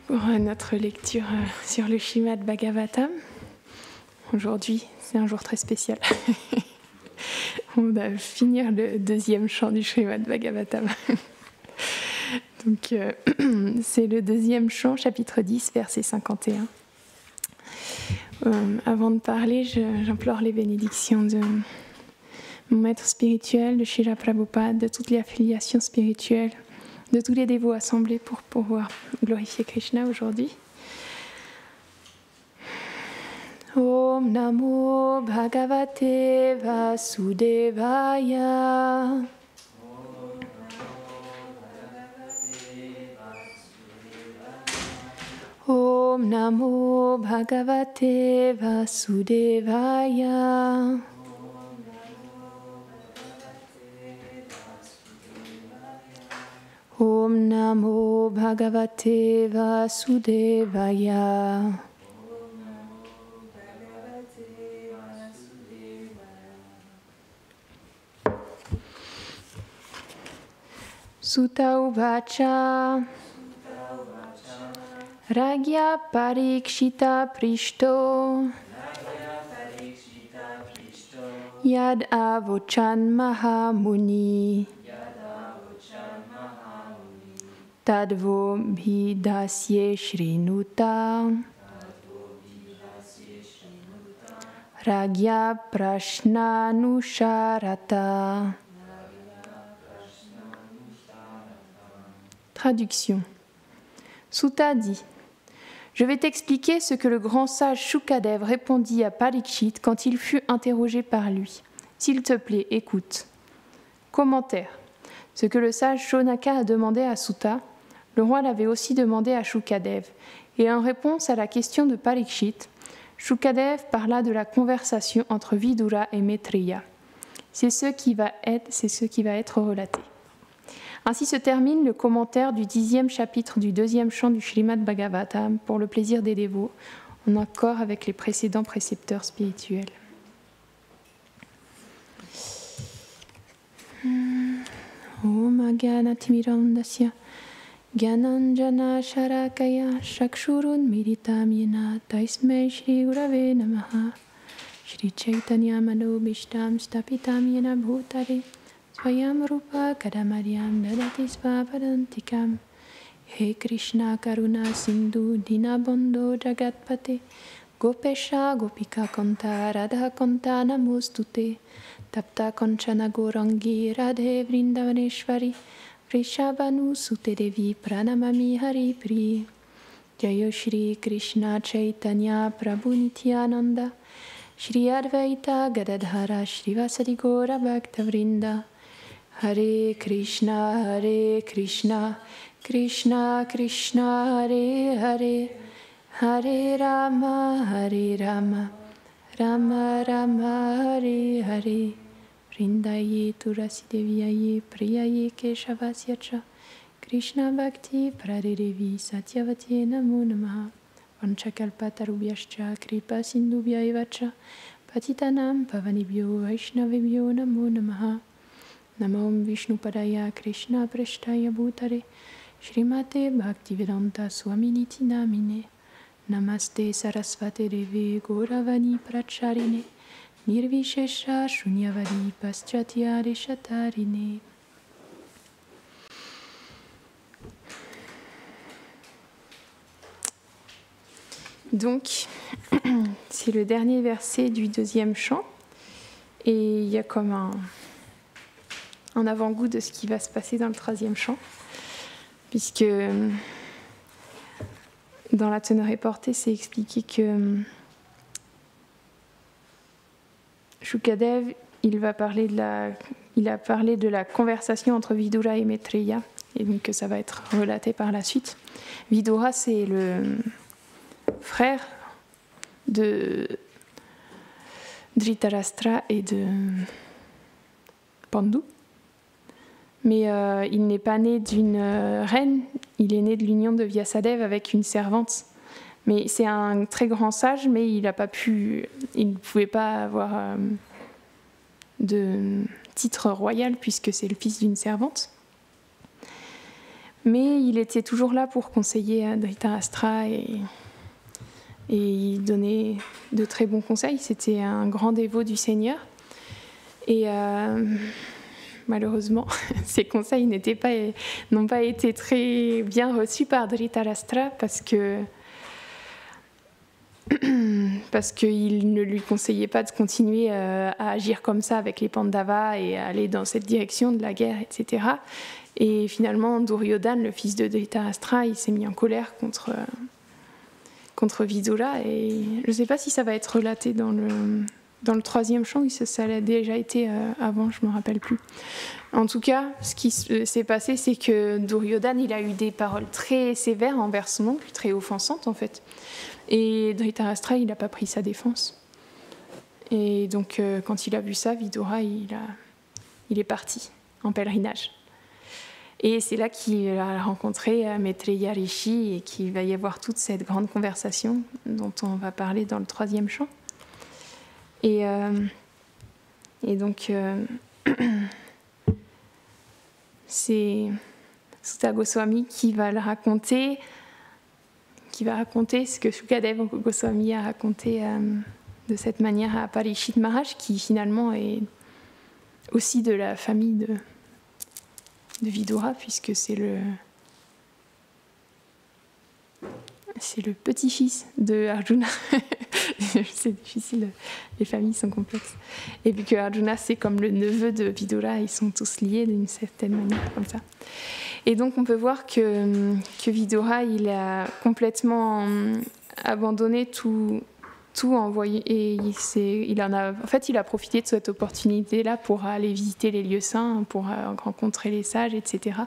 pour notre lecture sur le Srimad Bhagavatam. Aujourd'hui, c'est un jour très spécial. On va finir le deuxième chant du Srimad Bhagavatam. Donc, c'est le deuxième chant, chapitre 10, verset 51. Avant de parler, j'implore les bénédictions de mon maître spirituel, de Srila Prabhupada, de toutes les affiliations spirituelles, de tous les dévots assemblés pour pouvoir glorifier Krishna aujourd'hui. Om Namo Bhagavate Vasudevaya. Om Namo Bhagavate Vasudevaya. Om Namo Bhagavate Vasudevaya. Sutta Uvacha. Ragya Parikshita Prishto. Yad Avochan Mahamuni. Tadvo Bhidasye Shrinuta. Ragya Prashna Nusharata. Traduction. Sutta dit: Je vais t'expliquer ce que le grand sage Shukadev répondit à Parikshit quand il fut interrogé par lui. S'il te plaît, écoute. Commentaire. Ce que le sage Shonaka a demandé à Sutta, le roi l'avait aussi demandé à Shukadev. Et en réponse à la question de Parikshit, Shukadev parla de la conversation entre Vidura et Maitreya. C'est ce qui va être relaté. Ainsi se termine le commentaire du 10e chapitre du 2e chant du Srimad Bhagavatam pour le plaisir des dévots, en accord avec les précédents précepteurs spirituels. Om Agyanatimirandasya Gyananjana Sharakaya Shakshurun Militam Yena Taismei Shri Gurave Namaha Shri Chaitanya Manobishtam Stapitam Yena Bhutare Swayam Rupa Kadamaryam Dadati Svapadantikam He Krishna Karuna Sindhu Dinabandho Jagatpate Gopesha Gopika Kanta Radha Kanta Namostute Tapta Kanchana Gorangi Radhe Vrindavaneshwari Vrishabhanu Sute Devi Pranamami Hari Pri Jaya Shri Krishna Chaitanya Prabhu Nityananda Shri Advaita Gadadhara Shrivasadi Gora Bhakta Vrinda Hare Krishna, Krishna Krishna, Hare Hare, Hare Rama, Rama Rama, Hare Hare. Vrindaye Turasi Deviaye, Priyaye Keshavasyacha, Krishna Bhakti Pradedevi Satyavati Namo Namaha. Vanchakalpatarubhyascha, Kripa Sindhubhya evacha, Patitanam Pavanibhyo Vaishnavibhyo Namo Namaha. Namo Vishnupadaya Krishna Preshtaya Bhutare Shrimate Bhaktivedanta Swaminiti Namine Namaste Sarasvate Deve Gauravani Pracharine Nirvishesha Shunyavadi Paschatya Reshatarine. Donc, c'est le dernier verset du deuxième chant et il y a comme un avant-goût de ce qui va se passer dans le troisième chant, puisque dans la teneur portée, c'est expliqué que Shukadev, il a parlé de la conversation entre Vidura et Maitreya, et donc que ça va être relaté par la suite. Vidura, c'est le frère de Dhritarashtra et de Pandu. Mais il n'est pas né d'une reine, il est né de l'union de Vyasadeva avec une servante. Mais c'est un très grand sage, mais il ne pouvait pas avoir de titre royal puisque c'est le fils d'une servante. Mais il était toujours là pour conseiller Dhritarashtra et il donnait de très bons conseils. C'était un grand dévot du Seigneur. Et malheureusement, ces conseils n'ont pas été très bien reçus par Dhritarashtra parce qu'il ne lui conseillait pas de continuer à agir comme ça avec les Pandavas et à aller dans cette direction de la guerre, etc. Et finalement, Duryodhana, le fils de Dhritarashtra, il s'est mis en colère contre Vidura. Et je ne sais pas si ça va être relaté dans le 3e chant, ou si ça l'a déjà été avant, je ne me rappelle plus. En tout cas, ce qui s'est passé, c'est que Duryodhana, il a eu des paroles très sévères envers son oncle, très offensantes en fait. Et Dhritarashtra, il n'a pas pris sa défense. Et donc, quand il a vu ça, Vidura, il est parti en pèlerinage. Et c'est là qu'il a rencontré Maitreya Rishi et qu'il va y avoir toute cette grande conversation dont on va parler dans le 3e chant. Et donc, c'est Sutta Goswami qui va raconter ce que Shukadeva Goswami a raconté de cette manière à Parikshit Maharaj, qui finalement est aussi de la famille de Vidura, puisque c'est le petit-fils de Arjuna. C'est difficile, les familles sont complexes. Et puis que Arjuna, c'est comme le neveu de Vidura, ils sont tous liés d'une certaine manière, comme ça. Et donc on peut voir que Vidura, il a complètement abandonné tout envoyé, et il a profité de cette opportunité-là pour aller visiter les lieux saints, pour rencontrer les sages, etc.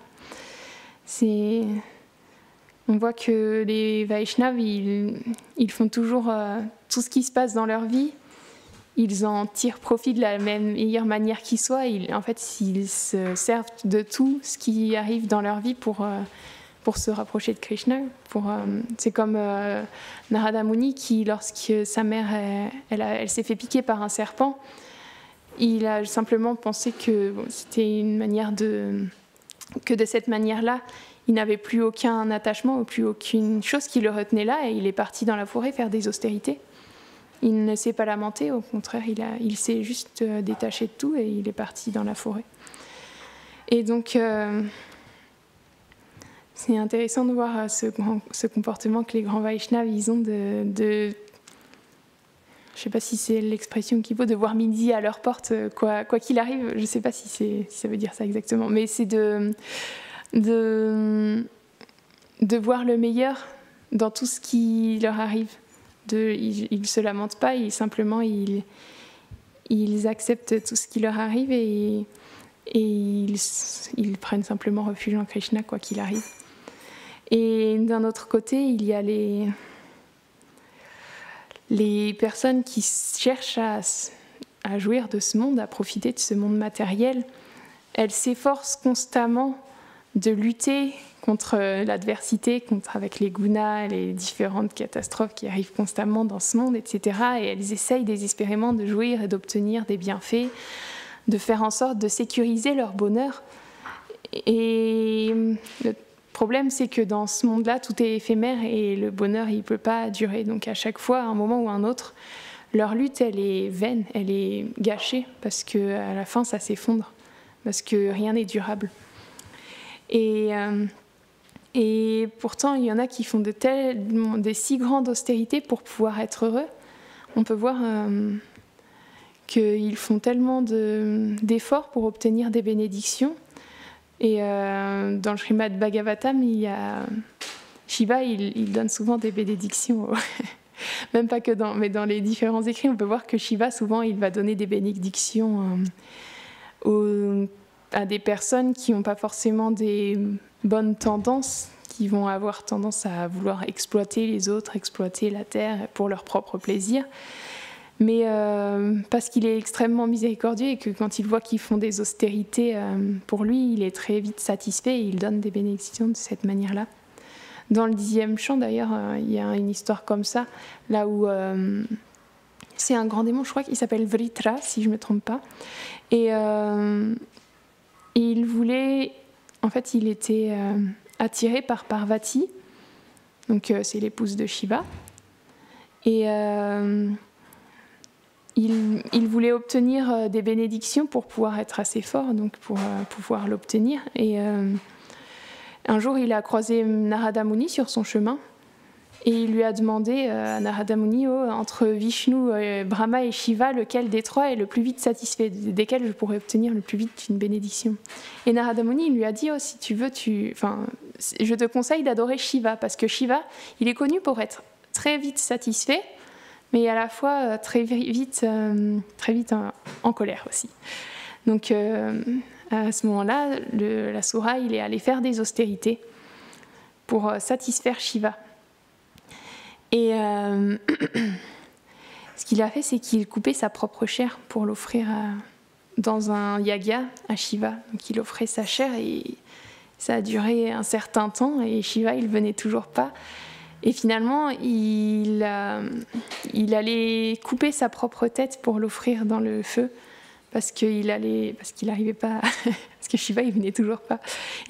On voit que les Vaishnavas, ils font toujours tout ce qui se passe dans leur vie, ils en tirent profit de la meilleure manière qui soit. En fait, ils se servent de tout ce qui arrive dans leur vie pour se rapprocher de Krishna. C'est comme Narada Muni qui, lorsque sa mère elle s'est fait piquer par un serpent, il a simplement pensé que c'était une manière que de cette manière-là, il n'avait plus aucun attachement ou plus aucune chose qui le retenait là, et il est parti dans la forêt faire des austérités. Il ne s'est pas lamenté, au contraire, il s'est juste détaché de tout et il est parti dans la forêt. Et donc, c'est intéressant de voir ce comportement que les grands Vaishnavas, ils ont je ne sais pas si c'est l'expression qu'il faut, de voir midi à leur porte, quoi qu'il arrive. Je ne sais pas si ça veut dire ça exactement, mais c'est de voir le meilleur dans tout ce qui leur arrive. Ils ne se lamentent pas, ils acceptent tout ce qui leur arrive et ils prennent simplement refuge en Krishna, quoi qu'il arrive. Et d'un autre côté, il y a les personnes qui cherchent à jouir de ce monde, à profiter de ce monde matériel. Elles s'efforcent constamment de lutter contre l'adversité, avec les gunas, les différentes catastrophes qui arrivent constamment dans ce monde, etc. Et elles essayent désespérément de jouir et d'obtenir des bienfaits, de faire en sorte de sécuriser leur bonheur. Et le problème, c'est que dans ce monde-là, tout est éphémère et le bonheur, il ne peut pas durer. Donc à chaque fois, à un moment ou à un autre, leur lutte, elle est vaine, elle est gâchée, parce qu'à la fin, ça s'effondre, parce que rien n'est durable. Et pourtant, il y en a qui font des si grandes austérités pour pouvoir être heureux. On peut voir qu'ils font tellement d'efforts pour obtenir des bénédictions. Et dans le Srimad Bhagavatam, Shiva, il donne souvent des bénédictions. Même pas que mais dans les différents écrits, on peut voir que Shiva, souvent, il va donner des bénédictions à des personnes qui n'ont pas forcément des bonnes tendances, qui vont avoir tendance à vouloir exploiter les autres, exploiter la terre pour leur propre plaisir. Mais parce qu'il est extrêmement miséricordieux et que quand il voit qu'ils font des austérités pour lui, il est très vite satisfait et il donne des bénédictions de cette manière-là. Dans le 10e chant, d'ailleurs, il y a une histoire comme ça, là où c'est un grand démon, je crois qu'il s'appelle Vritra, si je ne me trompe pas. Et il voulait... En fait, il était attiré par Parvati, donc c'est l'épouse de Shiva, et il voulait obtenir des bénédictions pour pouvoir être assez fort, donc pour pouvoir l'obtenir. Et un jour, il a croisé Narada Muni sur son chemin, et il lui a demandé à Narada Muni, entre Vishnu, Brahma et Shiva, lequel des trois est le plus vite satisfait, desquels je pourrais obtenir le plus vite une bénédiction. Et Narada Muni, il lui a dit, si tu veux, je te conseille d'adorer Shiva, parce que Shiva, il est connu pour être très vite satisfait, mais à la fois très vite en colère aussi. Donc à ce moment-là, l'Asura, il est allé faire des austérités pour satisfaire Shiva. Et ce qu'il a fait, c'est qu'il coupait sa propre chair pour l'offrir dans un yaga à Shiva. Donc il offrait sa chair et ça a duré un certain temps et Shiva, il venait toujours pas. Et finalement, il allait couper sa propre tête pour l'offrir dans le feu parce qu'il n'arrivait pas, parce que Shiva, il venait toujours pas.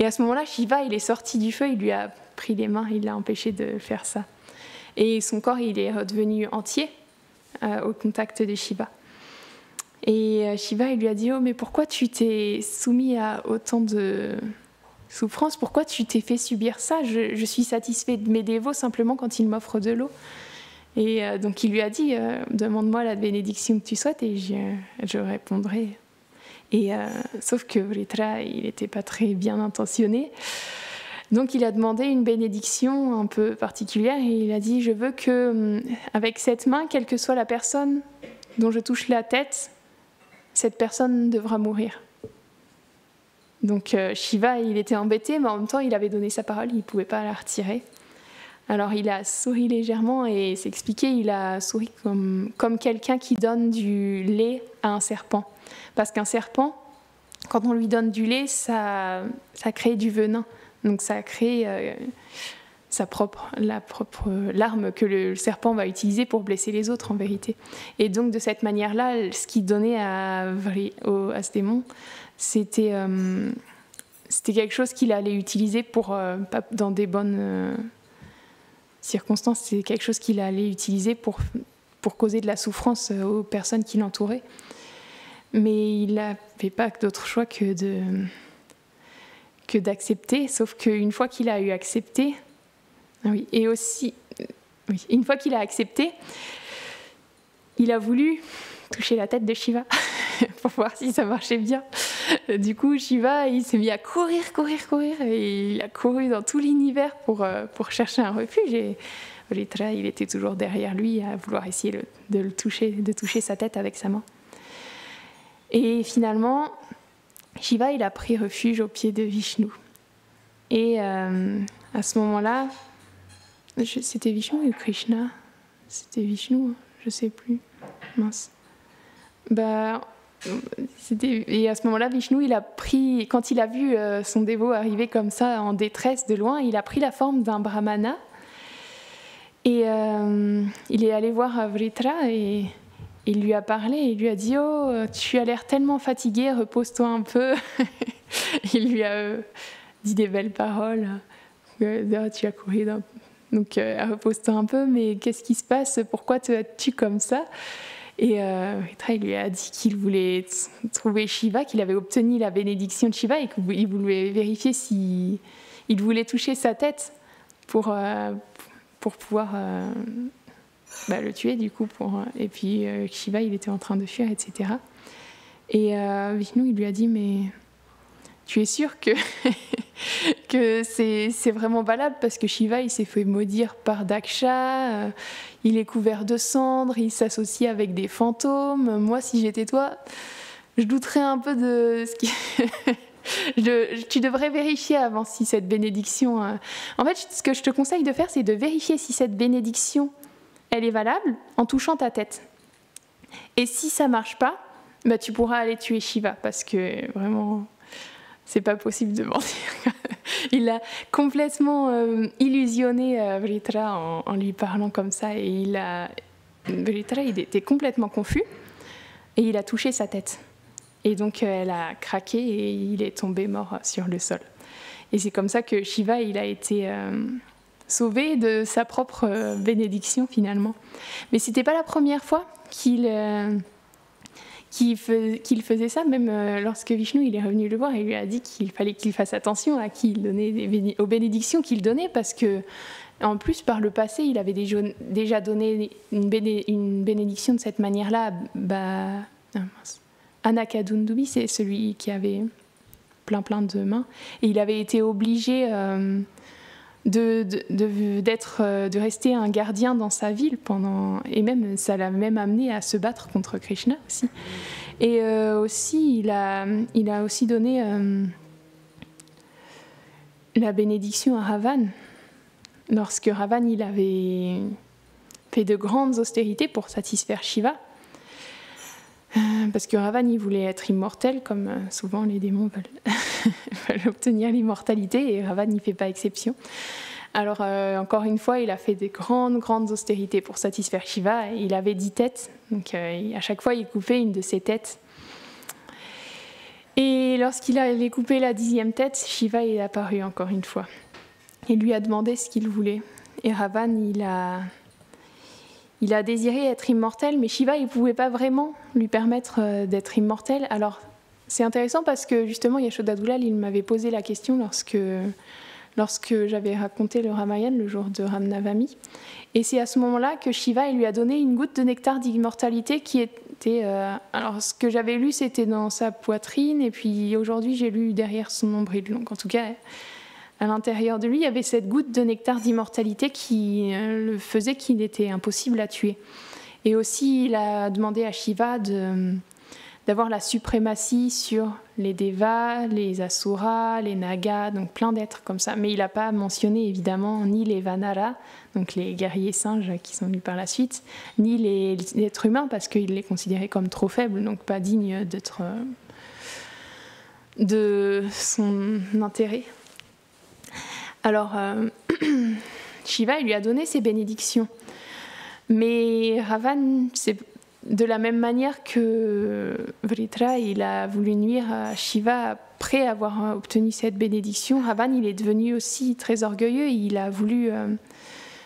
Et à ce moment-là, Shiva, il est sorti du feu, il lui a pris les mains, il l'a empêché de faire ça. Et son corps, il est redevenu entier au contact de Shiva. Et Shiva, il lui a dit, mais pourquoi tu t'es soumis à autant de souffrance, pourquoi tu t'es fait subir ça? Je suis satisfait de mes dévots simplement quand ils m'offrent de l'eau. Et donc il lui a dit, demande-moi la bénédiction que tu souhaites et je répondrai. Et sauf que Vritra, il n'était pas très bien intentionné. Donc il a demandé une bénédiction un peu particulière et il a dit, je veux que, avec cette main, quelle que soit la personne dont je touche la tête, cette personne devra mourir. Donc Shiva, il était embêté, mais en même temps, il avait donné sa parole, il ne pouvait pas la retirer. Alors il a souri légèrement et c'est expliqué, il a souri comme quelqu'un qui donne du lait à un serpent. Parce qu'un serpent, quand on lui donne du lait, ça crée du venin. Donc ça crée l'arme que le serpent va utiliser pour blesser les autres en vérité. Et donc de cette manière-là, ce qu'il donnait à ce démon, c'était quelque chose qu'il allait utiliser dans des bonnes circonstances, c'est quelque chose qu'il allait utiliser pour causer de la souffrance aux personnes qui l'entouraient. Mais il n'avait pas d'autre choix que d'accepter, sauf qu'une fois qu'il a eu accepté, une fois qu'il a accepté, il a voulu toucher la tête de Shiva pour voir si ça marchait bien. Du coup, Shiva, il s'est mis à courir, et il a couru dans tout l'univers pour chercher un refuge. Et Vritra, il était toujours derrière lui à vouloir essayer de toucher sa tête avec sa main. Et finalement, Shiva, il a pris refuge au pied de Vishnu. Et à ce moment-là, c'était Vishnu ou Krishna? C'était Vishnu, je sais plus. Mince. Et à ce moment-là, Vishnu, quand il a vu son dévot arriver comme ça en détresse de loin, il a pris la forme d'un brahmana. Et il est allé voir Vritra et il lui a parlé, il lui a dit « Oh, tu as l'air tellement fatigué, repose-toi un peu. » Il lui a dit des belles paroles. Tu as couru, donc repose-toi un peu, mais qu'est-ce qui se passe? Pourquoi te hâtes-tu comme ça? Et Vritra, il lui a dit qu'il voulait trouver Shiva, qu'il avait obtenu la bénédiction de Shiva et qu'il voulait vérifier s'il voulait toucher sa tête pour pouvoir... le tuer du coup et puis Shiva il était en train de fuir, etc. Et Vishnu il lui a dit mais tu es sûr que c'est vraiment valable parce que Shiva il s'est fait maudire par Daksha, il est couvert de cendres, il s'associe avec des fantômes. Moi si j'étais toi je douterais un peu de ce qui tu devrais vérifier avant si cette bénédiction en fait ce que je te conseille de faire c'est de vérifier si cette bénédiction elle est valable en touchant ta tête. Et si ça marche pas, tu pourras aller tuer Shiva parce que vraiment, c'est pas possible de mentir. Il a complètement illusionné Vritra en lui parlant comme ça et Vritra il était complètement confus et il a touché sa tête. Et donc elle a craqué et il est tombé mort sur le sol. Et c'est comme ça que Shiva il a été sauvé de sa propre bénédiction finalement. Mais c'était pas la première fois qu'il faisait ça, même lorsque Vishnu il est revenu le voir et lui a dit qu'il fallait qu'il fasse attention à qui il donnait aux bénédictions qu'il donnait, parce que en plus par le passé il avait déjà donné une bénédiction de cette manière-là. Anakadundubi, c'est celui qui avait plein de mains, et il avait été obligé de rester un gardien dans sa ville et même ça l'a même amené à se battre contre Krishna aussi. Et aussi il a aussi donné la bénédiction à Ravan lorsque Ravan il avait fait de grandes austérités pour satisfaire Shiva, parce que Ravan il voulait être immortel, comme souvent les démons veulent obtenir l'immortalité, et Ravan n'y fait pas exception. Alors encore une fois il a fait des grandes austérités pour satisfaire Shiva. Il avait 10 têtes, donc à chaque fois il coupait une de ses têtes, et lorsqu'il avait coupé la 10e tête, Shiva est apparu encore une fois et lui a demandé ce qu'il voulait. Et Ravan il a désiré être immortel, mais Shiva il ne pouvait pas vraiment lui permettre d'être immortel. Alors c'est intéressant parce que justement Yashoda Dulal il m'avait posé la question lorsque j'avais raconté le Ramayana le jour de Ramnavami, et c'est à ce moment-là que Shiva il lui a donné une goutte de nectar d'immortalité qui était alors ce que j'avais lu c'était dans sa poitrine, et puis aujourd'hui j'ai lu derrière son nombril, donc en tout cas à l'intérieur de lui, il y avait cette goutte de nectar d'immortalité qui le faisait qu'il était impossible à tuer. Et aussi, il a demandé à Shiva d'avoir la suprématie sur les Devas, les Asuras, les Nagas, donc plein d'êtres comme ça. Mais il n'a pas mentionné évidemment ni les Vanara, donc les guerriers singes qui sont venus par la suite, ni les êtres humains, parce qu'il les considérait comme trop faibles, donc pas dignes de son intérêt. Alors, Shiva il lui a donné ses bénédictions. Mais Ravan, c'est de la même manière que Vritra, il a voulu nuire à Shiva après avoir obtenu cette bénédiction. Ravan, il est devenu aussi très orgueilleux et il a voulu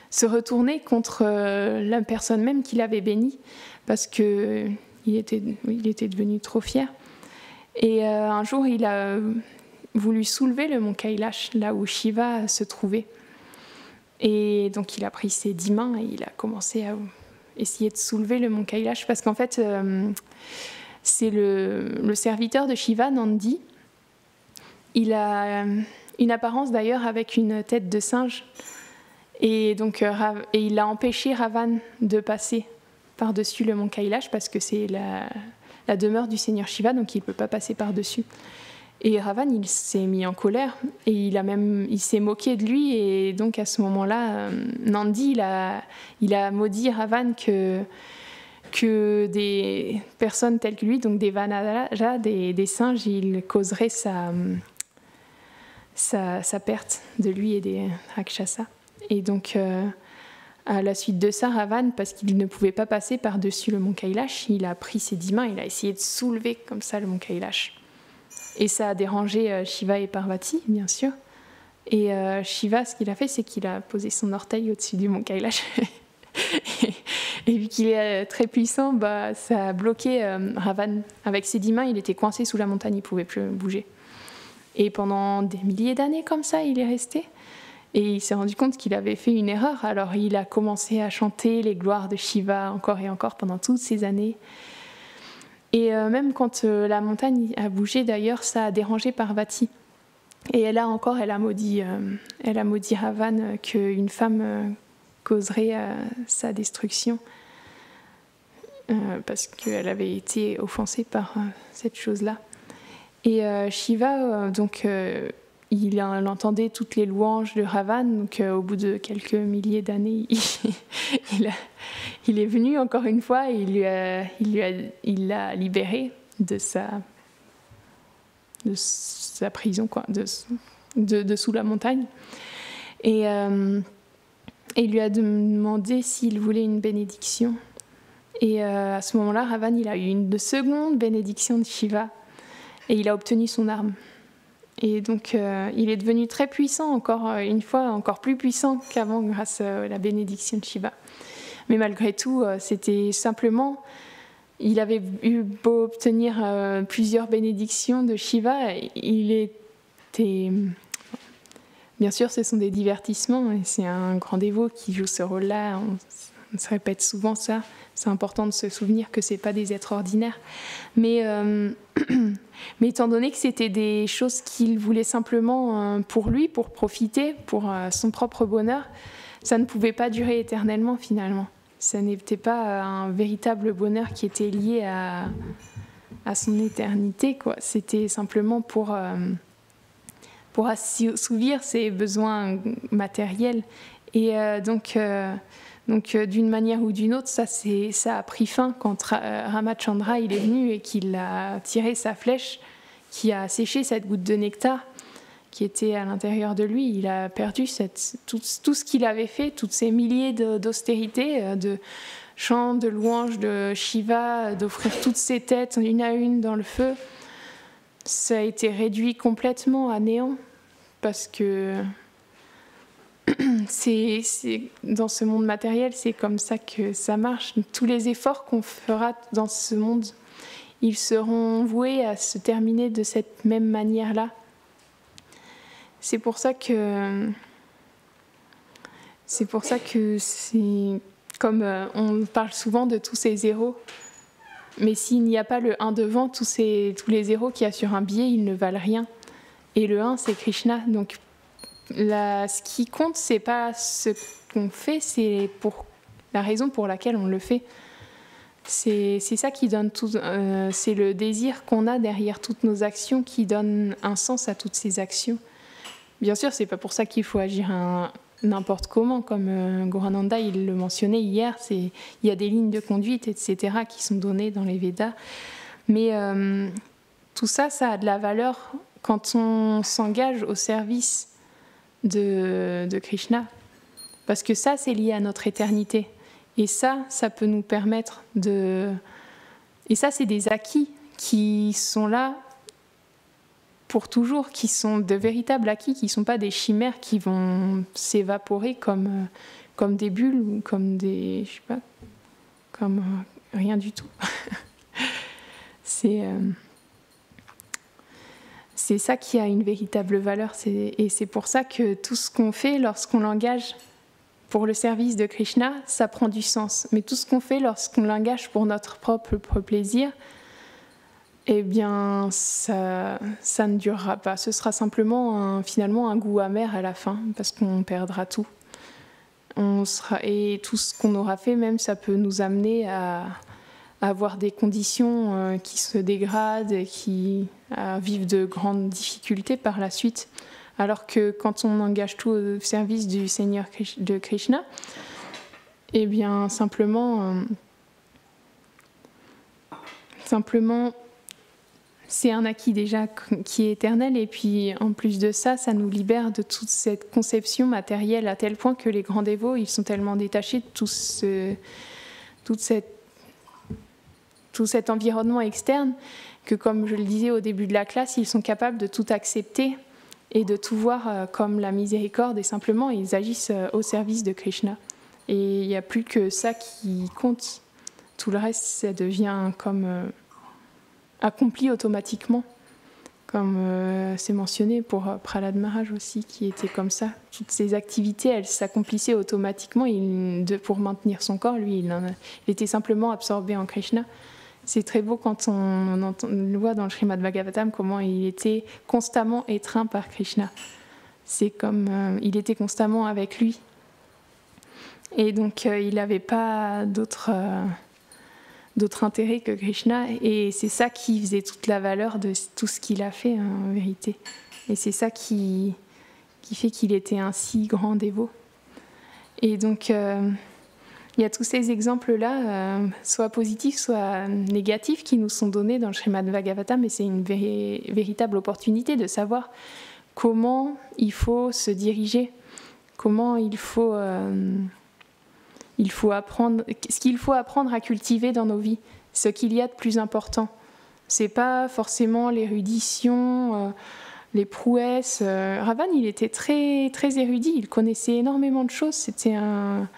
se retourner contre la personne même qu'il avait bénie, parce qu'il était devenu trop fier. Et un jour, il a voulu soulever le mont Kailash, là où Shiva se trouvait. Et donc il a pris ses 10 mains et il a commencé à essayer de soulever le mont Kailash, parce qu'en fait c'est le serviteur de Shiva, Nandi. Il a une apparence d'ailleurs avec une tête de singe, et donc et il a empêché Ravan de passer par-dessus le mont Kailash, parce que c'est la demeure du Seigneur Shiva, donc il ne peut pas passer par-dessus. Et Ravan, il s'est mis en colère et il s'est moqué de lui, et donc à ce moment-là, Nandi, il a maudit Ravan que des personnes telles que lui, donc des Vanaja, des singes, ils causeraient sa perte de lui et des Rakshasa. Et donc, à la suite de ça, Ravan, parce qu'il ne pouvait pas passer par-dessus le mont Kailash, il a pris ses 10 mains, il a essayé de soulever comme ça le mont Kailash. Et ça a dérangé Shiva et Parvati, bien sûr. Et Shiva, ce qu'il a fait, c'est qu'il a posé son orteil au-dessus du mont Kailash. et vu qu'il est très puissant, ça a bloqué Ravan. Avec ses 10 mains, il était coincé sous la montagne, il ne pouvait plus bouger. Et pendant des milliers d'années comme ça, il est resté. Et il s'est rendu compte qu'il avait fait une erreur. Alors il a commencé à chanter les gloires de Shiva encore et encore pendant toutes ces années. Et même quand la montagne a bougé, d'ailleurs, ça a dérangé Parvati. Et là encore, elle a maudit Ravan qu'une femme causerait sa destruction, parce qu'elle avait été offensée par cette chose-là. Et Shiva, il entendait toutes les louanges de Ravan, donc au bout de quelques milliers d'années, il est venu encore une fois et il l'a libéré de sa prison, quoi, de sous la montagne. Et il lui a demandé s'il voulait une bénédiction. Et à ce moment-là, Ravan, il a eu une seconde bénédiction de Shiva et il a obtenu son arme. Et donc, il est devenu très puissant, encore une fois, encore plus puissant qu'avant grâce à la bénédiction de Shiva. Mais malgré tout, c'était simplement, il avait eu beau obtenir plusieurs bénédictions de Shiva, il était... Bien sûr, ce sont des divertissements, et c'est un grand dévot qui joue ce rôle-là. On se répète souvent ça. C'est important de se souvenir que ce n'est pas des êtres ordinaires. Mais étant donné que c'était des choses qu'il voulait simplement pour lui, pour profiter, pour son propre bonheur, ça ne pouvait pas durer éternellement finalement. Ça n'était pas un véritable bonheur qui était lié à son éternité, quoi. C'était simplement pour assouvir ses besoins matériels. Et donc, d'une manière ou d'une autre, ça a pris fin quand Ramachandra il est venu et qu'il a tiré sa flèche qui a séché cette goutte de nectar qui était à l'intérieur de lui. Il a perdu tout ce qu'il avait fait, toutes ces milliers d'austérités, de chants, de louanges de Shiva, d'offrir toutes ses têtes une à une dans le feu. Ça a été réduit complètement à néant parce que dans ce monde matériel, c'est comme ça que ça marche. Tous les efforts qu'on fera dans ce monde, ils seront voués à se terminer de cette même manière-là. C'est pour ça que c'est comme on parle souvent de tous ces zéros, mais s'il n'y a pas le 1 devant, tous les zéros qu'il y a sur un billet, ils ne valent rien. Et le 1, c'est Krishna. Donc ce qui compte, c'est pas ce qu'on fait, c'est pour la raison pour laquelle on le fait. C'est ça qui donne tout. C'est le désir qu'on a derrière toutes nos actions qui donne un sens à toutes ces actions. Bien sûr, c'est pas pour ça qu'il faut agir n'importe comment, comme Gaurananda il le mentionnait hier. Il y a des lignes de conduite, etc., qui sont données dans les Védas. Mais tout ça, ça a de la valeur quand on s'engage au service de Krishna. Parce que ça, c'est lié à notre éternité. Et ça peut nous permettre de... Et ça, c'est des acquis qui sont là pour toujours, qui sont de véritables acquis, qui ne sont pas des chimères qui vont s'évaporer comme des bulles ou comme des... je sais pas, comme rien du tout. C'est ça qui a une véritable valeur. Et c'est pour ça que tout ce qu'on fait lorsqu'on l'engage pour le service de Krishna, ça prend du sens. Mais tout ce qu'on fait lorsqu'on l'engage pour notre propre plaisir, eh bien, ça ne durera pas. Ce sera simplement finalement un goût amer à la fin, parce qu'on perdra tout. Et tout ce qu'on aura fait, même, ça peut nous amener à avoir des conditions qui se dégradent et à vivre de grandes difficultés par la suite. Alors que quand on engage tout au service du Seigneur de Krishna, eh bien, simplement c'est un acquis déjà qui est éternel, et puis en plus de ça, ça nous libère de toute cette conception matérielle, à tel point que les grands dévots, ils sont tellement détachés de tout cet environnement externe que, comme je le disais au début de la classe, ils sont capables de tout accepter et de tout voir comme la miséricorde, et simplement ils agissent au service de Krishna. Et il n'y a plus que ça qui compte. Tout le reste, ça devient comme... accompli automatiquement, comme c'est mentionné pour Prahlad Maharaj aussi, qui était comme ça. Toutes ces activités, elles s'accomplissaient automatiquement. Pour maintenir son corps, lui, il était simplement absorbé en Krishna. C'est très beau quand on le voit dans le Srimad Bhagavatam, comment il était constamment étreint par Krishna. C'est comme il était constamment avec lui. Et donc, il n'avait pas d'autre intérêt que Krishna, et c'est ça qui faisait toute la valeur de tout ce qu'il a fait en vérité, et c'est ça qui fait qu'il était un si grand dévot. Et donc il y a tous ces exemples-là, soit positifs, soit négatifs, qui nous sont donnés dans le Srimad Bhagavatam, et c'est une véritable opportunité de savoir comment il faut se diriger, comment il faut apprendre, ce qu'il faut apprendre à cultiver dans nos vies, ce qu'il y a de plus important. C'est pas forcément l'érudition, les prouesses. Ravan, il était très, très érudit, il connaissait énormément de choses. C'était un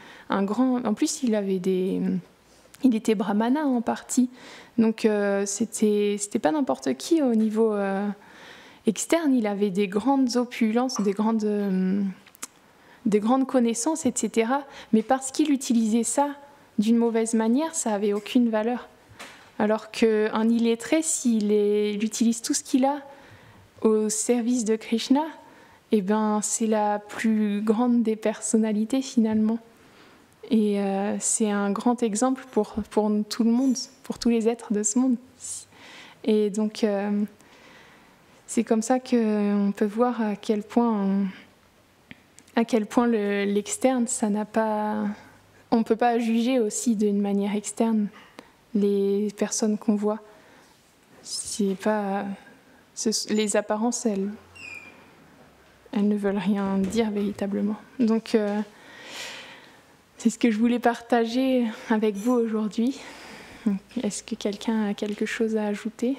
grand... En plus, il était brahmana en partie. Donc, c'était pas n'importe qui au niveau externe. Il avait des grandes opulences, des grandes connaissances, etc. Mais parce qu'il utilisait ça d'une mauvaise manière, ça n'avait aucune valeur. Alors qu'un illettré, s'il utilise tout ce qu'il a au service de Krishna, eh ben, c'est la plus grande des personnalités finalement. Et c'est un grand exemple pour tout le monde, pour tous les êtres de ce monde. Et donc, c'est comme ça qu'on peut voir à quel point l'externe, ça n'a pas... On ne peut pas juger aussi d'une manière externe les personnes qu'on voit. C'est pas... Les apparences, elles ne veulent rien dire véritablement. Donc, c'est ce que je voulais partager avec vous aujourd'hui. Est-ce que quelqu'un a quelque chose à ajouter?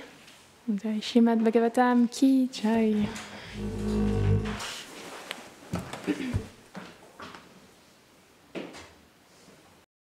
Srimad Bhagavatam Ki Jai.